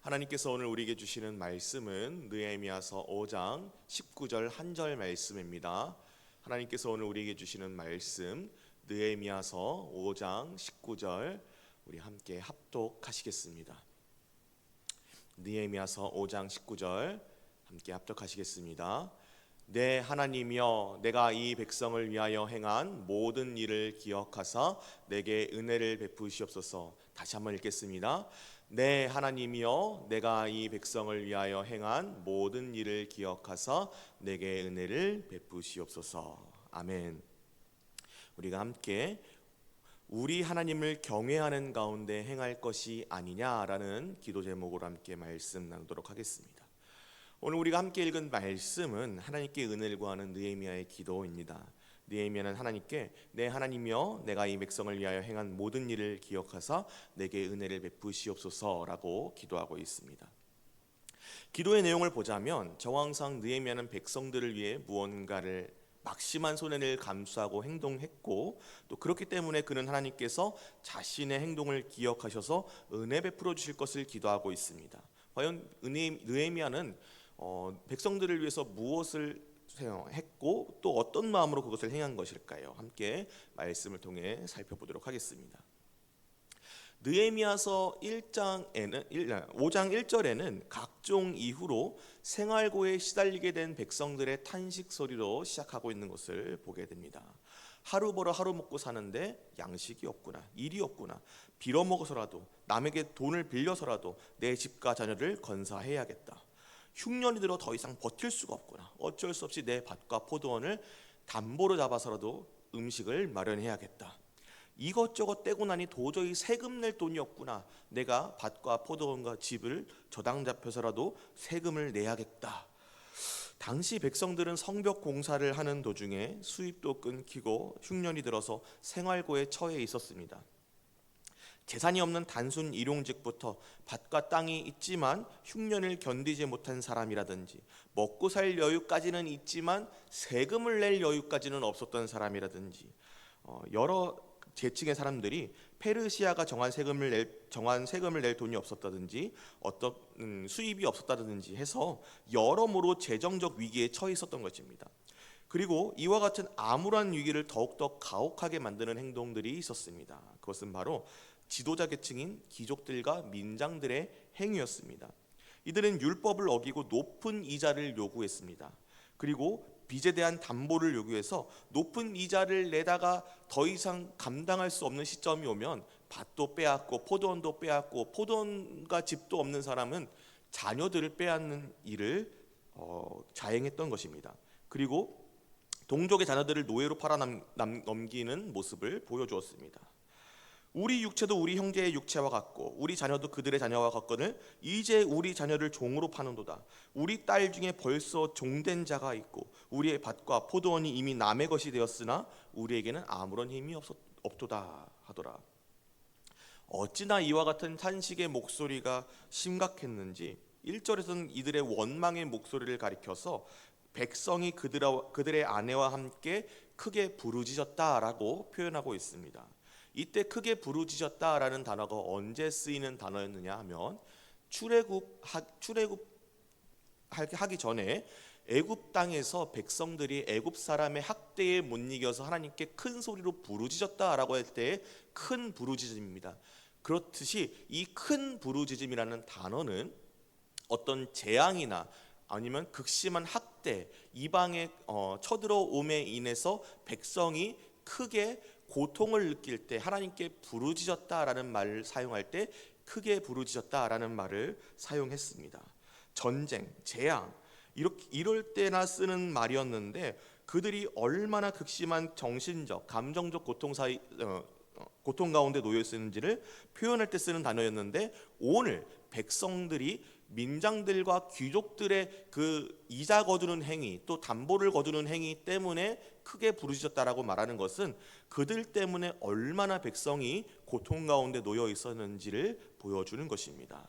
하나님께서 오늘 우리에게 주시는 말씀은 느헤미야서 5장 19절 한 절 말씀입니다. 하나님께서 오늘 우리에게 주시는 말씀 느헤미야서 5장 19절 우리 함께 합독하시겠습니다. 느헤미야서 5장 19절 함께 합독하시겠습니다. 내 하나님이여, 내가 이 백성을 위하여 행한 모든 일을 기억하사 내게 은혜를 베푸시옵소서. 다시 한번 읽겠습니다. 내 하나님이여, 내가 이 백성을 위하여 행한 모든 일을 기억하사 내게 은혜를 베푸시옵소서. 아멘. 우리가 함께 우리 하나님을 경외하는 가운데 행할 것이 아니냐라는 기도 제목으로 함께 말씀 나누도록 하겠습니다. 오늘 우리가 함께 읽은 말씀은 하나님께 은혜를 구하는 느헤미야의 기도입니다. 느헤미야는 하나님께 내 하나님이여, 내가 이 백성을 위하여 행한 모든 일을 기억하사 내게 은혜를 베푸시옵소서라고 기도하고 있습니다. 기도의 내용을 보자면 정황상 느헤미야는 백성들을 위해 무언가를 막심한 손해를 감수하고 행동했고, 또 그렇기 때문에 그는 하나님께서 자신의 행동을 기억하셔서 은혜 베풀어 주실 것을 기도하고 있습니다. 과연 느헤미야는 백성들을 위해서 무엇을 했고 또 어떤 마음으로 그것을 행한 것일까요? 함께 말씀을 통해 살펴보도록 하겠습니다. 느헤미야서 5장 1절에는 각종 이후로 생활고에 시달리게 된 백성들의 탄식 소리로 시작하고 있는 것을 보게 됩니다. 하루 벌어 하루 먹고 사는데 양식이 없구나, 일이 없구나, 빌어먹어서라도 남에게 돈을 빌려서라도 내 집과 자녀를 건사해야겠다. 흉년이 들어 더 이상 버틸 수가 없구나. 어쩔 수 없이 내 밭과 포도원을 담보로 잡아서라도 음식을 마련해야겠다. 이것저것 떼고 나니 도저히 세금 낼 돈이 없구나. 내가 밭과 포도원과 집을 저당 잡혀서라도 세금을 내야겠다. 당시 백성들은 성벽 공사를 하는 도중에 수입도 끊기고 흉년이 들어서 생활고에 처해 있었습니다. 재산이 없는 단순 일용직부터 밭과 땅이 있지만 흉년을 견디지 못한 사람이라든지, 먹고 살 여유까지는 있지만 세금을 낼 여유까지는 없었던 사람이라든지, 여러 계층의 사람들이 페르시아가 정한 세금을 낼 돈이 없었다든지, 어떤 수입이 없었다든지 해서 여러모로 재정적 위기에 처해 있었던 것입니다. 그리고 이와 같은 암울한 위기를 더욱더 가혹하게 만드는 행동들이 있었습니다. 그것은 바로 지도자 계층인 귀족들과 민장들의 행위였습니다. 이들은 율법을 어기고 높은 이자를 요구했습니다. 그리고 빚에 대한 담보를 요구해서 높은 이자를 내다가 더 이상 감당할 수 없는 시점이 오면 밭도 빼앗고 포도원도 빼앗고, 포도원과 집도 없는 사람은 자녀들을 빼앗는 일을 자행했던 것입니다. 그리고 동족의 자녀들을 노예로 팔아넘기는 모습을 보여주었습니다. 우리 육체도 우리 형제의 육체와 같고 우리 자녀도 그들의 자녀와 같거늘 이제 우리 자녀를 종으로 파는도다. 우리 딸 중에 벌써 종된 자가 있고 우리의 밭과 포도원이 이미 남의 것이 되었으나 우리에게는 아무런 힘이 없도다 하더라. 어찌나 이와 같은 탄식의 목소리가 심각했는지 1절에서는 이들의 원망의 목소리를 가리켜서 백성이 그들의 아내와 함께 크게 부르짖었다라고 표현하고 있습니다. 이때 크게 부르짖었다라는 단어가 언제 쓰이는 단어였느냐 하면 출애굽하기 전에 애굽 땅에서 백성들이 애굽 사람의 학대에 못 이겨서 하나님께 큰 소리로 부르짖었다라고 할 때의 큰 부르짖음입니다. 그렇듯이 이 큰 부르짖음이라는 단어는 어떤 재앙이나 아니면 극심한 학대, 이방의 쳐들어옴에 인해서 백성이 크게 고통을 느낄 때 하나님께 부르짖었다라는 말을 사용할 때 크게 부르짖었다라는 말을 사용했습니다. 전쟁, 재앙 이럴 때나 쓰는 말이었는데 그들이 얼마나 극심한 정신적, 감정적 고통 가운데 놓여 있었는지를 표현할 때 쓰는 단어였는데, 오늘 백성들이 민장들과 귀족들의 그 이자 거두는 행위, 또 담보를 거두는 행위 때문에 크게 부르짖었다라고 말하는 것은 그들 때문에 얼마나 백성이 고통 가운데 놓여 있었는지를 보여주는 것입니다.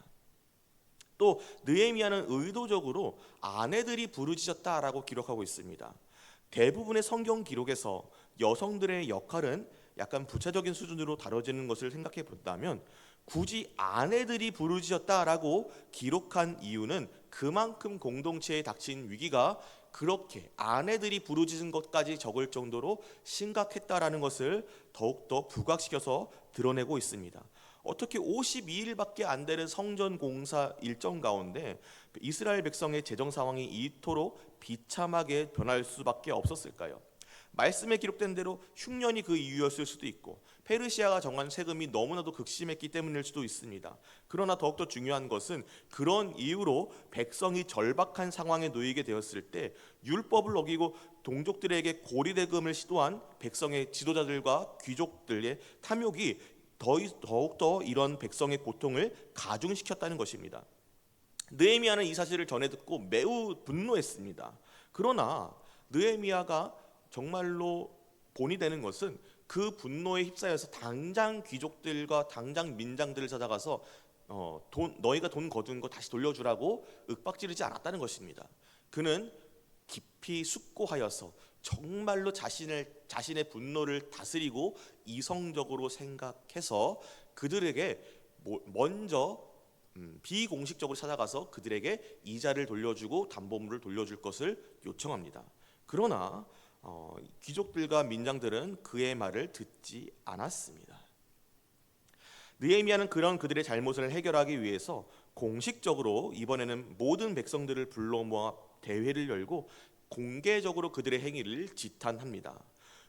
또 느헤미야는 의도적으로 아내들이 부르짖었다라고 기록하고 있습니다. 대부분의 성경 기록에서 여성들의 역할은 약간 부차적인 수준으로 다뤄지는 것을 생각해 본다면 굳이 아내들이 부르짖었다라고 기록한 이유는 그만큼 공동체에 닥친 위기가 그렇게 아내들이 부르짖은 것까지 적을 정도로 심각했다라는 것을 더욱더 부각시켜서 드러내고 있습니다. 어떻게 52일밖에 안 되는 성전 공사 일정 가운데 이스라엘 백성의 재정 상황이 이토록 비참하게 변할 수밖에 없었을까요? 말씀에 기록된 대로 흉년이 그 이유였을 수도 있고 페르시아가 정한 세금이 너무나도 극심했기 때문일 수도 있습니다. 그러나 더욱더 중요한 것은 그런 이유로 백성이 절박한 상황에 놓이게 되었을 때 율법을 어기고 동족들에게 고리대금을 시도한 백성의 지도자들과 귀족들의 탐욕이 더욱더 이런 백성의 고통을 가중시켰다는 것입니다. 느헤미야는 이 사실을 전해 듣고 매우 분노했습니다. 그러나 느헤미야가 정말로 본이 되는 것은 그 분노에 휩싸여서 당장 귀족들과 당장 민장들을 찾아가서 너희가 돈 거둔 거 다시 돌려주라고 윽박지르지 않았다는 것입니다. 그는 깊이 숙고하여서 정말로 자신의 분노를 다스리고 이성적으로 생각해서 그들에게 먼저 비공식적으로 찾아가서 그들에게 이자를 돌려주고 담보물을 돌려줄 것을 요청합니다. 그러나 귀족들과 민장들은 그의 말을 듣지 않았습니다. 느헤미야는 그런 그들의 잘못을 해결하기 위해서 공식적으로 이번에는 모든 백성들을 불러 모아 대회를 열고 공개적으로 그들의 행위를 지탄합니다.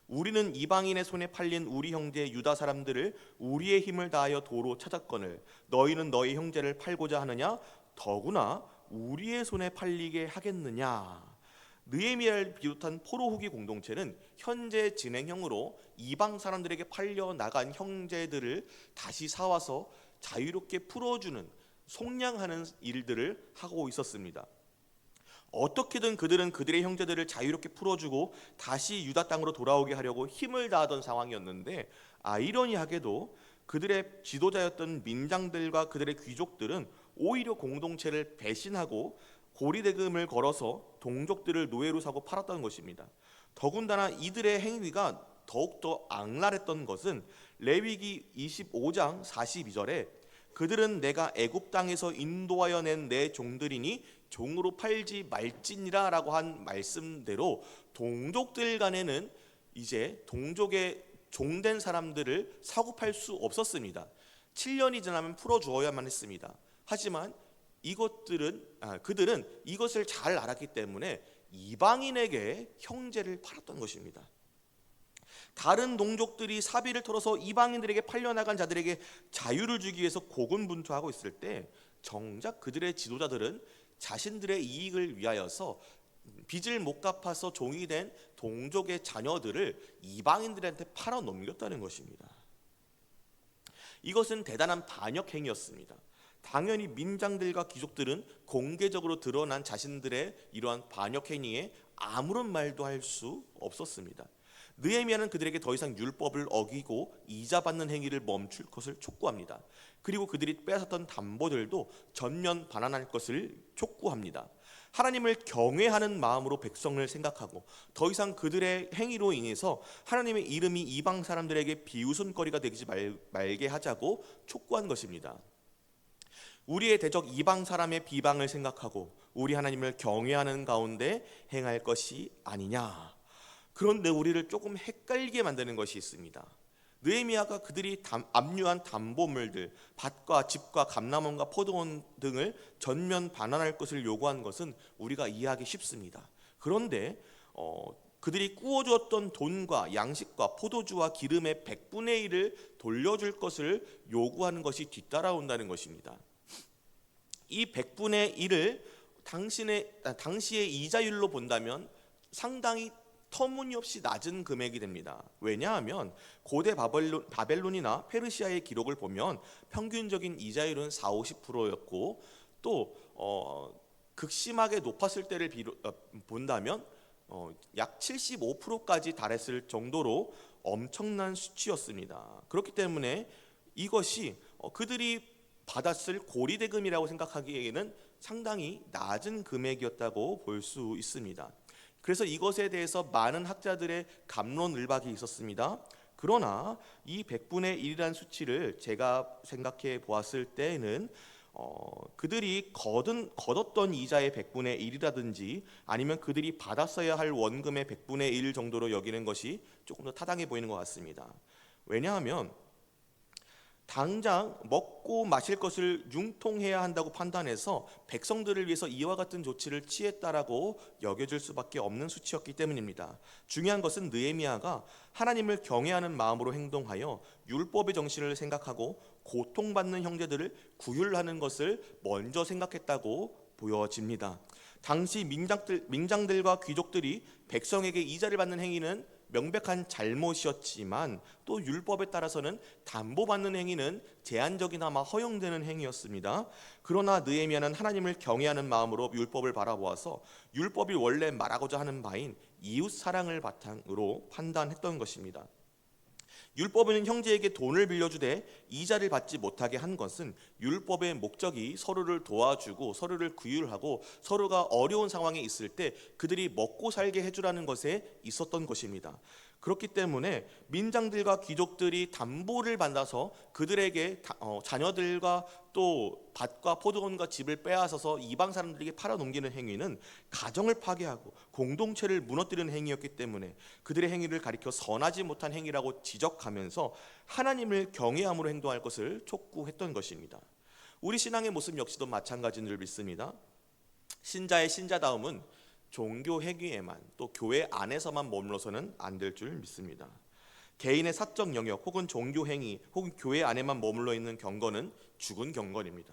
우리는 이방인의 손에 팔린 우리 형제 유다 사람들을 우리의 힘을 다하여 도로 찾았거늘 너희는 너희 형제를 팔고자 하느냐? 더구나 우리의 손에 팔리게 하겠느냐? 느헤미야를 비롯한 포로 후기 공동체는 현재 진행형으로 이방 사람들에게 팔려 나간 형제들을 다시 사와서 자유롭게 풀어주는 속량하는 일들을 하고 있었습니다. 어떻게든 그들은 그들의 형제들을 자유롭게 풀어주고 다시 유다 땅으로 돌아오게 하려고 힘을 다하던 상황이었는데 아이러니하게도 그들의 지도자였던 민장들과 그들의 귀족들은 오히려 공동체를 배신하고 고리대금을 걸어서 동족들을 노예로 사고 팔았다는 것입니다. 더군다나 이들의 행위가 더욱더 악랄했던 것은 레위기 25장 42절에 그들은 내가 애굽 땅에서 인도하여 낸 내 종들이니 종으로 팔지 말지니라 라고 한 말씀대로 동족들 간에는 이제 동족의 종된 사람들을 사고 팔 수 없었습니다. 7년이 지나면 풀어주어야만 했습니다. 하지만 그들은 이것을 잘 알았기 때문에 이방인에게 형제를 팔았던 것입니다. 다른 동족들이 사비를 털어서 이방인들에게 팔려나간 자들에게 자유를 주기 위해서 고군분투하고 있을 때 정작 그들의 지도자들은 자신들의 이익을 위하여서 빚을 못 갚아서 종이 된 동족의 자녀들을 이방인들한테 팔아 넘겼다는 것입니다. 이것은 대단한 반역 행위였습니다. 당연히 민장들과 귀족들은 공개적으로 드러난 자신들의 이러한 반역 행위에 아무런 말도 할 수 없었습니다. 느헤미야는 그들에게 더 이상 율법을 어기고 이자 받는 행위를 멈출 것을 촉구합니다. 그리고 그들이 빼앗았던 담보들도 전면 반환할 것을 촉구합니다. 하나님을 경외하는 마음으로 백성을 생각하고 더 이상 그들의 행위로 인해서 하나님의 이름이 이방 사람들에게 비웃음거리가 되지 말게 하자고 촉구한 것입니다. 우리의 대적 이방 사람의 비방을 생각하고 우리 하나님을 경외하는 가운데 행할 것이 아니냐. 그런데 우리를 조금 헷갈리게 만드는 것이 있습니다. 느헤미야가 그들이 압류한 담보물들, 밭과 집과 감람원과 포도원 등을 전면 반환할 것을 요구한 것은 우리가 이해하기 쉽습니다. 그런데 그들이 꾸어주었던 돈과 양식과 포도주와 기름의 100분의 1을 돌려줄 것을 요구하는 것이 뒤따라온다는 것입니다. 이 100분의 1을 당시의 이자율로 본다면 상당히 터무니없이 낮은 금액이 됩니다. 왜냐하면 고대 바벨론이나 페르시아의 기록을 보면 평균적인 이자율은 40~50%였고 또 극심하게 높았을 때를 본다면 약 75%까지 달했을 정도로 엄청난 수치였습니다. 그렇기 때문에 이것이 그들이 받았을 고리대금이라고 생각하기에는 상당히 낮은 금액이었다고 볼 수 있습니다. 그래서 이것에 대해서 많은 학자들의 갑론을박이 있었습니다. 그러나 이 100분의 1이라는 수치를 제가 생각해 보았을 때에는 그들이 거뒀던 이자의 100분의 1이라든지 아니면 그들이 받았어야 할 원금의 100분의 1 정도로 여기는 것이 조금 더 타당해 보이는 것 같습니다. 왜냐하면 당장 먹고 마실 것을 융통해야 한다고 판단해서 백성들을 위해서 이와 같은 조치를 취했다라고 여겨질 수밖에 없는 수치였기 때문입니다. 중요한 것은 느헤미야가 하나님을 경외하는 마음으로 행동하여 율법의 정신을 생각하고 고통받는 형제들을 구휼하는 것을 먼저 생각했다고 보여집니다. 당시 민장들과 귀족들이 백성에게 이자를 받는 행위는 명백한 잘못이었지만 또 율법에 따라서는 담보받는 행위는 제한적이나마 허용되는 행위였습니다. 그러나 느헤미야는 하나님을 경외하는 마음으로 율법을 바라보아서 율법이 원래 말하고자 하는 바인 이웃 사랑을 바탕으로 판단했던 것입니다. 율법은 형제에게 돈을 빌려주되 이자를 받지 못하게 한 것은 율법의 목적이 서로를 도와주고 서로를 구휼하고 서로가 어려운 상황에 있을 때 그들이 먹고 살게 해주라는 것에 있었던 것입니다. 그렇기 때문에 민장들과 귀족들이 담보를 받아서 그들에게 자녀들과 또 밭과 포도원과 집을 빼앗아서 이방 사람들에게 팔아넘기는 행위는 가정을 파괴하고 공동체를 무너뜨리는 행위였기 때문에 그들의 행위를 가리켜 선하지 못한 행위라고 지적하면서 하나님을 경외함으로 행동할 것을 촉구했던 것입니다. 우리 신앙의 모습 역시도 마찬가지인 줄 믿습니다. 신자의 신자다움은 종교 행위에만 또 교회 안에서만 머물러서는 안 될 줄 믿습니다. 개인의 사적 영역 혹은 종교 행위 혹은 교회 안에만 머물러 있는 경건은 죽은 경건입니다.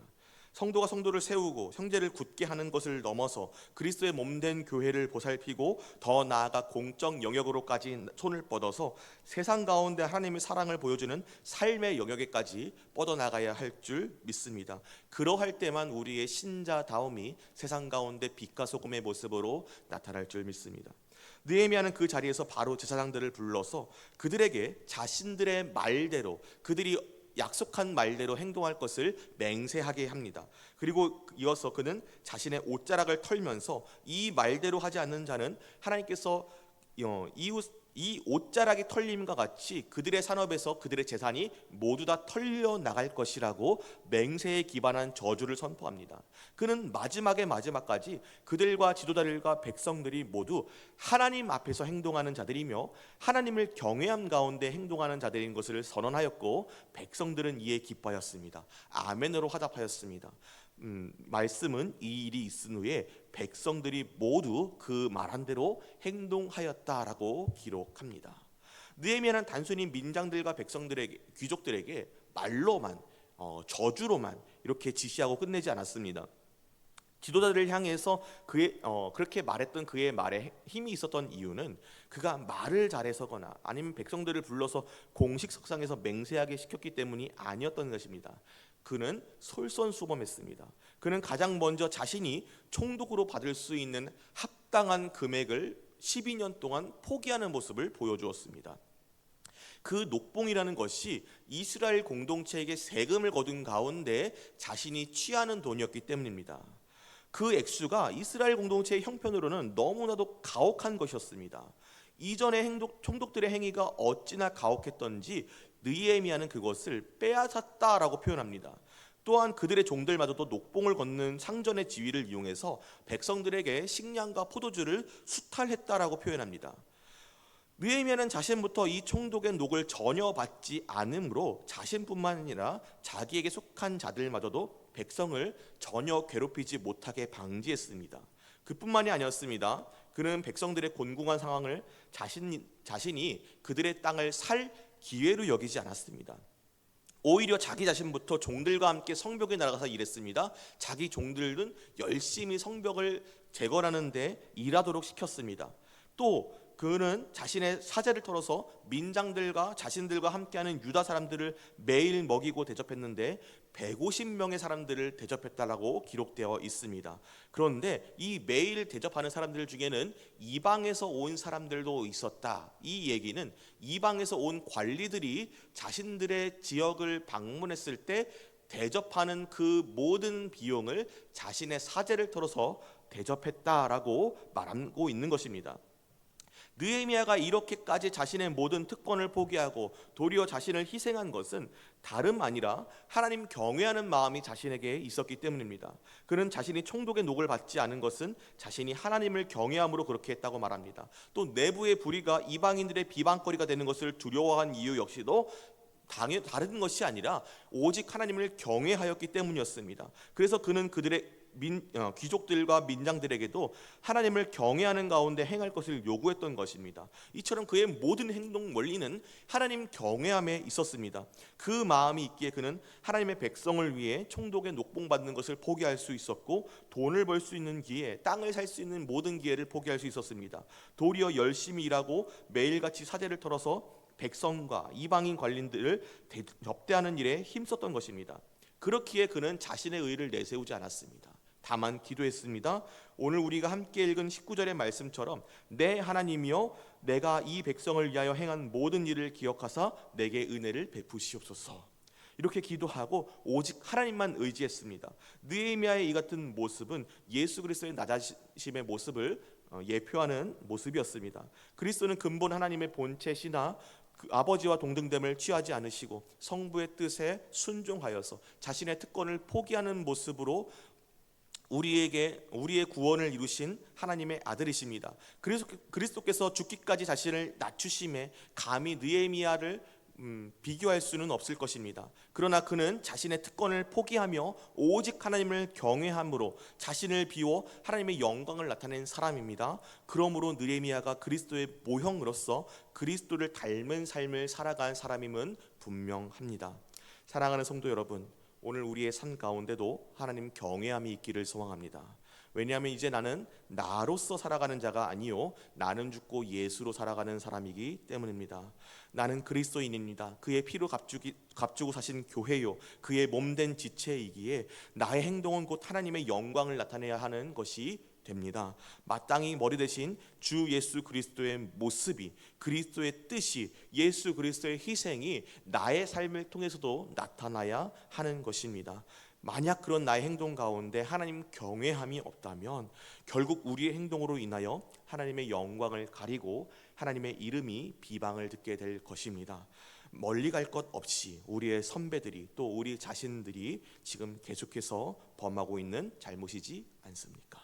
성도가 성도를 세우고 형제를 굳게 하는 것을 넘어서 그리스도의 몸된 교회를 보살피고 더 나아가 공적 영역으로까지 손을 뻗어서 세상 가운데 하나님의 사랑을 보여주는 삶의 영역에까지 뻗어나가야 할 줄 믿습니다. 그러할 때만 우리의 신자다움이 세상 가운데 빛과 소금의 모습으로 나타날 줄 믿습니다. 느헤미야는 그 자리에서 바로 제사장들을 불러서 그들에게 자신들의 말대로 그들이 약속한 말대로 행동할 것을 맹세하게 합니다. 그리고 이어서 그는 자신의 옷자락을 털면서 이 말대로 하지 않는 자는 하나님께서 이 옷자락이 털림과 같이 그들의 산업에서 그들의 재산이 모두 다 털려 나갈 것이라고 맹세에 기반한 저주를 선포합니다. 그는 마지막까지 그들과 지도자들과 백성들이 모두 하나님 앞에서 행동하는 자들이며 하나님을 경외함 가운데 행동하는 자들인 것을 선언하였고 백성들은 이에 기뻐하였습니다. 아멘으로 화답하였습니다. 말씀은 이 일이 있은 후에 백성들이 모두 그 말한 대로 행동하였다라고 기록합니다. 느헤미야는 단순히 민장들과 백성들에게 귀족들에게 말로만 저주로만 이렇게 지시하고 끝내지 않았습니다. 지도자들을 향해서 그렇게 말했던 그의 말에 힘이 있었던 이유는 그가 말을 잘해서거나 아니면 백성들을 불러서 공식석상에서 맹세하게 시켰기 때문이 아니었던 것입니다. 그는 솔선수범했습니다. 그는 가장 먼저 자신이 총독으로 받을 수 있는 합당한 금액을 12년 동안 포기하는 모습을 보여주었습니다. 그 녹봉이라는 것이 이스라엘 공동체에게 세금을 거둔 가운데 자신이 취하는 돈이었기 때문입니다. 그 액수가 이스라엘 공동체의 형편으로는 너무나도 가혹한 것이었습니다. 이전의 총독들의 행위가 어찌나 가혹했던지 느헤미야는 그것을 빼앗았다라고 표현합니다. 또한 그들의 종들마저도 녹봉을 걷는 상전의 지위를 이용해서 백성들에게 식량과 포도주를 수탈했다라고 표현합니다. 느헤미야는 자신부터 이 총독의 녹을 전혀 받지 않으므로 자신뿐만 아니라 자기에게 속한 자들마저도 백성을 전혀 괴롭히지 못하게 방지했습니다. 그뿐만이 아니었습니다. 그는 백성들의 곤궁한 상황을 자신이 그들의 땅을 살 기회로 여기지 않았습니다. 오히려 자기 자신부터 종들과 함께 성벽에 나가서 일했습니다. 자기 종들은 열심히 성벽을 재건하는 데 일하도록 시켰습니다. 또 그는 자신의 사제를 털어서 민장들과 자신들과 함께하는 유다 사람들을 매일 먹이고 대접했는데 150명의 사람들을 대접했다라고 기록되어 있습니다. 그런데 이 매일 대접하는 사람들 중에는 이방에서 온 사람들도 있었다. 이 얘기는 이방에서 온 관리들이 자신들의 지역을 방문했을 때 대접하는 그 모든 비용을 자신의 사제를 털어서 대접했다라고 말하고 있는 것입니다. 느헤미야가 이렇게까지 자신의 모든 특권을 포기하고 도리어 자신을 희생한 것은 다름 아니라 하나님 경외하는 마음이 자신에게 있었기 때문입니다. 그는 자신이 총독의 녹을 받지 않은 것은 자신이 하나님을 경외함으로 그렇게 했다고 말합니다. 또 내부의 불의가 이방인들의 비방거리가 되는 것을 두려워한 이유 역시도 다른 것이 아니라 오직 하나님을 경외하였기 때문이었습니다. 그래서 그는 그들의 귀족들과 민장들에게도 하나님을 경외하는 가운데 행할 것을 요구했던 것입니다. 이처럼 그의 모든 행동 원리는 하나님 경외함에 있었습니다. 그 마음이 있기에 그는 하나님의 백성을 위해 총독의 녹봉 받는 것을 포기할 수 있었고, 돈을 벌 수 있는 기회, 땅을 살 수 있는 모든 기회를 포기할 수 있었습니다. 도리어 열심히 일하고 매일같이 사제를 털어서 백성과 이방인 관리들을 접대하는 일에 힘썼던 것입니다. 그렇기에 그는 자신의 의를 내세우지 않았습니다. 다만 기도했습니다. 오늘 우리가 함께 읽은 19절의 말씀처럼 내 하나님이여, 내가 이 백성을 위하여 행한 모든 일을 기억하사 내게 은혜를 베푸시옵소서. 이렇게 기도하고 오직 하나님만 의지했습니다. 느헤미야의 이 같은 모습은 예수 그리스도의 낮아심의 모습을 예표하는 모습이었습니다. 그리스도는 근본 하나님의 본체시나 그 아버지와 동등됨을 취하지 않으시고 성부의 뜻에 순종하여서 자신의 특권을 포기하는 모습으로 우리의 구원을 이루신 하나님의 아들이십니다. 그래서 그리스도께서 죽기까지 자신을 낮추심에 감히 느헤미야를 비교할 수는 없을 것입니다. 그러나 그는 자신의 특권을 포기하며 오직 하나님을 경외함으로 자신을 비워 하나님의 영광을 나타낸 사람입니다. 그러므로 느헤미야가 그리스도의 모형으로서 그리스도를 닮은 삶을 살아간 사람임은 분명합니다. 사랑하는 성도 여러분, 오늘 우리의 삶 가운데도 하나님 경외함이 있기를 소망합니다. 왜냐하면 이제 나는 나로서 살아가는 자가 아니요 나는 죽고 예수로 살아가는 사람이기 때문입니다. 나는 그리스도인입니다. 그의 피로 값주고 사신 교회요 그의 몸된 지체이기에 나의 행동은 곧 하나님의 영광을 나타내야 하는 것이 됩니다. 마땅히 머리 대신 주 예수 그리스도의 모습이, 그리스도의 뜻이, 예수 그리스도의 희생이 나의 삶을 통해서도 나타나야 하는 것입니다. 만약 그런 나의 행동 가운데 하나님 경외함이 없다면 결국 우리의 행동으로 인하여 하나님의 영광을 가리고 하나님의 이름이 비방을 듣게 될 것입니다. 멀리 갈 것 없이 우리의 선배들이 또 우리 자신들이 지금 계속해서 범하고 있는 잘못이지 않습니까?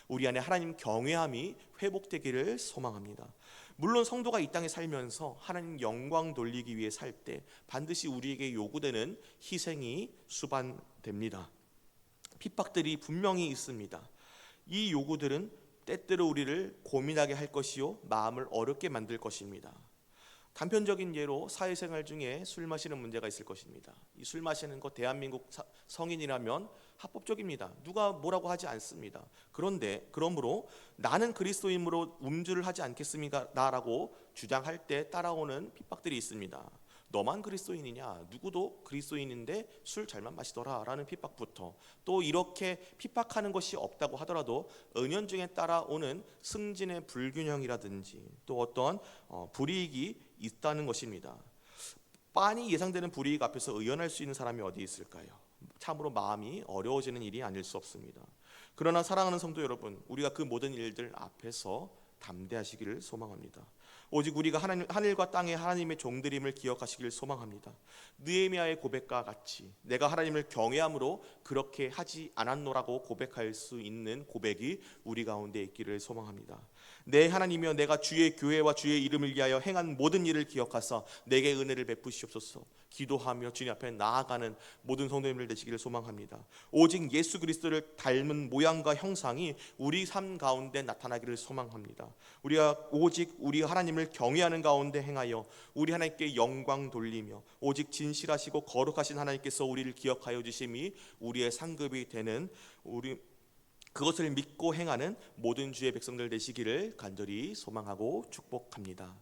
우리 안에 하나님 경외함이 회복되기를 소망합니다. 물론 성도가 이 땅에 살면서 하나님 영광 돌리기 위해 살 때 반드시 우리에게 요구되는 희생이 수반됩니다. 핍박들이 분명히 있습니다. 이 요구들은 때때로 우리를 고민하게 할 것이요 마음을 어렵게 만들 것입니다. 단편적인 예로 사회생활 중에 술 마시는 문제가 있을 것입니다. 이 술 마시는 것 대한민국 성인이라면 합법적입니다. 누가 뭐라고 하지 않습니다. 그러므로 나는 그리스도인으로 음주를 하지 않겠습니까? 라고 주장할 때 따라오는 핍박들이 있습니다. 너만 그리스도인이냐? 누구도 그리스도인인데 술 잘만 마시더라 라는 핍박부터, 또 이렇게 핍박하는 것이 없다고 하더라도 은연중에 따라오는 승진의 불균형이라든지 또 어떤 불이익이 있다는 것입니다. 빤히 예상되는 불이익 앞에서 의연할 수 있는 사람이 어디 있을까요? 참으로 마음이 어려워지는 일이 아닐 수 없습니다. 그러나 사랑하는 성도 여러분, 우리가 그 모든 일들 앞에서 담대하시기를 소망합니다. 오직 우리가 하늘과 땅의 하나님의 종들임을 기억하시기를 소망합니다. 느헤미야의 고백과 같이 내가 하나님을 경외함으로 그렇게 하지 않았노라고 고백할 수 있는 고백이 우리 가운데 있기를 소망합니다. 내 하나님이여, 내가 주의 교회와 주의 이름을 위하여 행한 모든 일을 기억하사 내게 은혜를 베푸시옵소서. 기도하며 주님 앞에 나아가는 모든 성도님들 되시기를 소망합니다. 오직 예수 그리스도를 닮은 모양과 형상이 우리 삶 가운데 나타나기를 소망합니다. 우리가 오직 우리 하나님을 경외하는 가운데 행하여 우리 하나님께 영광 돌리며 오직 진실하시고 거룩하신 하나님께서 우리를 기억하여 주심이 우리의 상급이 되는 그것을 믿고 행하는 모든 주의 백성들 되시기를 간절히 소망하고 축복합니다.